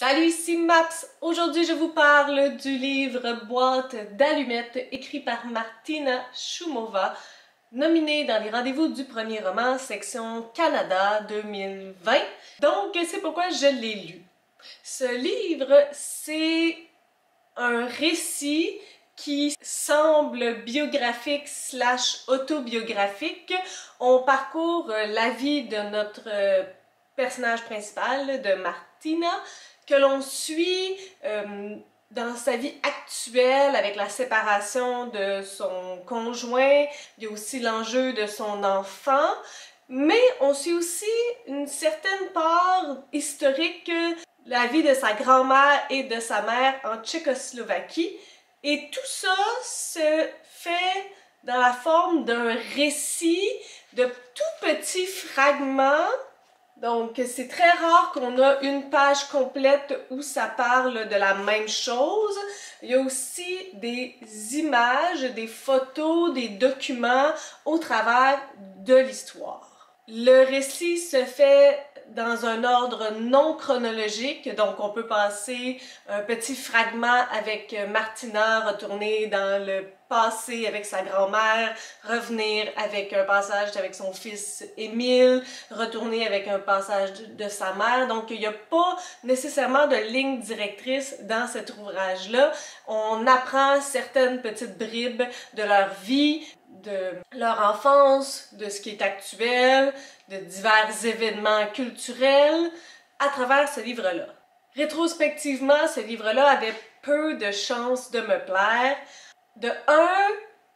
Salut, ici Maps! Aujourd'hui, je vous parle du livre Boîte d'allumettes écrit par Martina Shumova, nominé dans les rendez-vous du premier roman, section Canada 2020. Donc, c'est pourquoi je l'ai lu. Ce livre, c'est un récit qui semble biographique / autobiographique. On parcourt la vie de notre personnage principal, de Martina, que l'on suit dans sa vie actuelle avec la séparation de son conjoint. Il y a aussi l'enjeu de son enfant. Mais on suit aussi une certaine part historique, la vie de sa grand-mère et de sa mère en Tchécoslovaquie. Et tout ça se fait dans la forme d'un récit de tout petits fragments. Donc, c'est très rare qu'on a une page complète où ça parle de la même chose. Il y a aussi des images, des photos, des documents au travers de l'histoire. Le récit se fait dans un ordre non chronologique, donc on peut passer un petit fragment avec Martina, retourner dans le passé avec sa grand-mère, revenir avec un passage avec son fils Émile, retourner avec un passage de sa mère. Donc il n'y a pas nécessairement de ligne directrice dans cet ouvrage-là. On apprend certaines petites bribes de leur vie, de leur enfance, de ce qui est actuel, de divers événements culturels à travers ce livre-là. Rétrospectivement, ce livre-là avait peu de chances de me plaire. De un,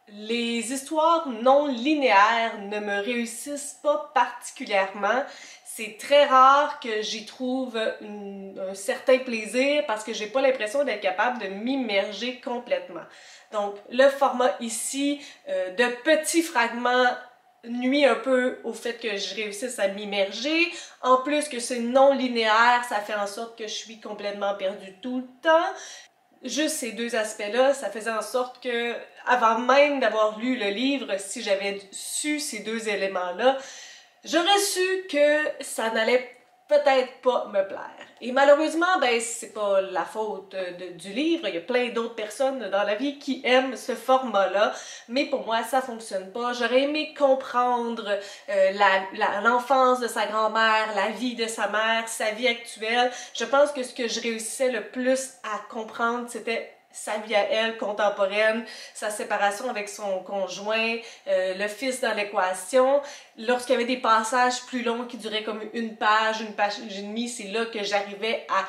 les histoires non linéaires ne me réussissent pas particulièrement. C'est très rare que j'y trouve un certain plaisir parce que j'ai pas l'impression d'être capable de m'immerger complètement. Donc, le format ici de petits fragments nuit un peu au fait que je réussisse à m'immerger. En plus que c'est non linéaire, ça fait en sorte que je suis complètement perdue tout le temps. Juste ces deux aspects-là, ça faisait en sorte que, avant même d'avoir lu le livre, si j'avais su ces deux éléments-là, j'aurais su que ça n'allait peut-être pas me plaire. Et malheureusement, ben c'est pas la faute du livre, il y a plein d'autres personnes dans la vie qui aiment ce format-là, mais pour moi, ça fonctionne pas. J'aurais aimé comprendre l'enfance de sa grand-mère, la vie de sa mère, sa vie actuelle. Je pense que ce que je réussissais le plus à comprendre, c'était sa vie à elle, contemporaine, sa séparation avec son conjoint, le fils dans l'équation. Lorsqu'il y avait des passages plus longs qui duraient comme une page et demie, c'est là que j'arrivais à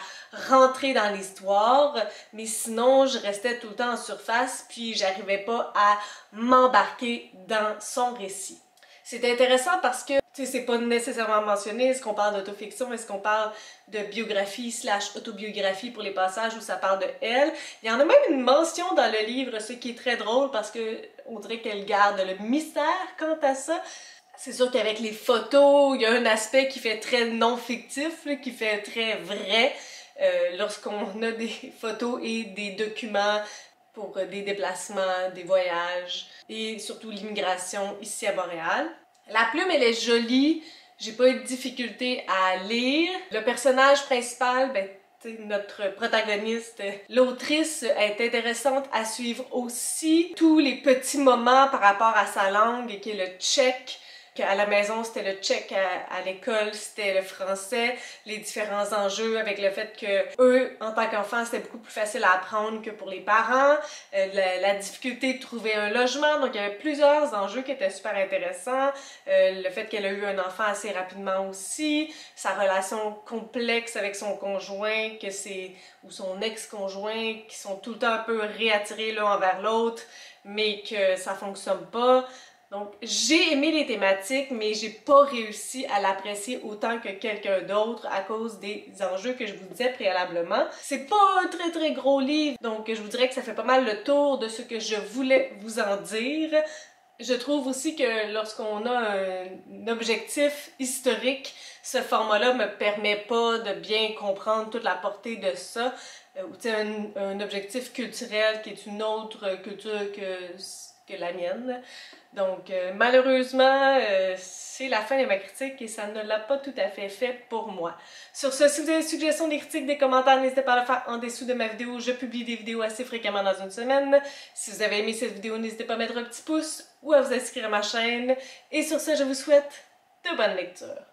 rentrer dans l'histoire. Mais sinon, je restais tout le temps en surface, puis j'arrivais pas à m'embarquer dans son récit. C'est intéressant parce que c'est pas nécessairement mentionné, est-ce qu'on parle d'autofiction, est-ce qu'on parle de biographie / autobiographie pour les passages où ça parle de elle. Il y en a même une mention dans le livre, ce qui est très drôle parce que on dirait qu'elle garde le mystère quant à ça. C'est sûr qu'avec les photos, il y a un aspect qui fait très non fictif, qui fait très vrai lorsqu'on a des photos et des documents pour des déplacements, des voyages et surtout l'immigration ici à Montréal. La plume, elle est jolie, j'ai pas eu de difficulté à lire. Le personnage principal, ben, notre protagoniste, l'autrice est intéressante à suivre aussi. Tous les petits moments par rapport à sa langue, qui est le tchèque, qu'à la maison c'était le tchèque, à l'école c'était le français, les différents enjeux avec le fait que eux, en tant qu'enfants, c'était beaucoup plus facile à apprendre que pour les parents, la difficulté de trouver un logement, donc il y avait plusieurs enjeux qui étaient super intéressants, le fait qu'elle a eu un enfant assez rapidement aussi, sa relation complexe avec son conjoint, ou son ex-conjoint, qui sont tout le temps un peu réattirés l'un envers l'autre, mais que ça fonctionne pas. Donc, j'ai aimé les thématiques, mais j'ai pas réussi à l'apprécier autant que quelqu'un d'autre à cause des enjeux que je vous disais préalablement. C'est pas un très gros livre, donc je vous dirais que ça fait pas mal le tour de ce que je voulais vous en dire. Je trouve aussi que lorsqu'on a un objectif historique, ce format-là me permet pas de bien comprendre toute la portée de ça. Un objectif culturel qui est une autre culture que que la mienne. Donc malheureusement, c'est la fin de ma critique et ça ne l'a pas tout à fait fait pour moi. Sur ce, si vous avez des suggestions, des critiques, des commentaires, n'hésitez pas à le faire en dessous de ma vidéo. Je publie des vidéos assez fréquemment dans une semaine. Si vous avez aimé cette vidéo, n'hésitez pas à mettre un petit pouce ou à vous inscrire à ma chaîne. Et sur ce, je vous souhaite de bonnes lectures.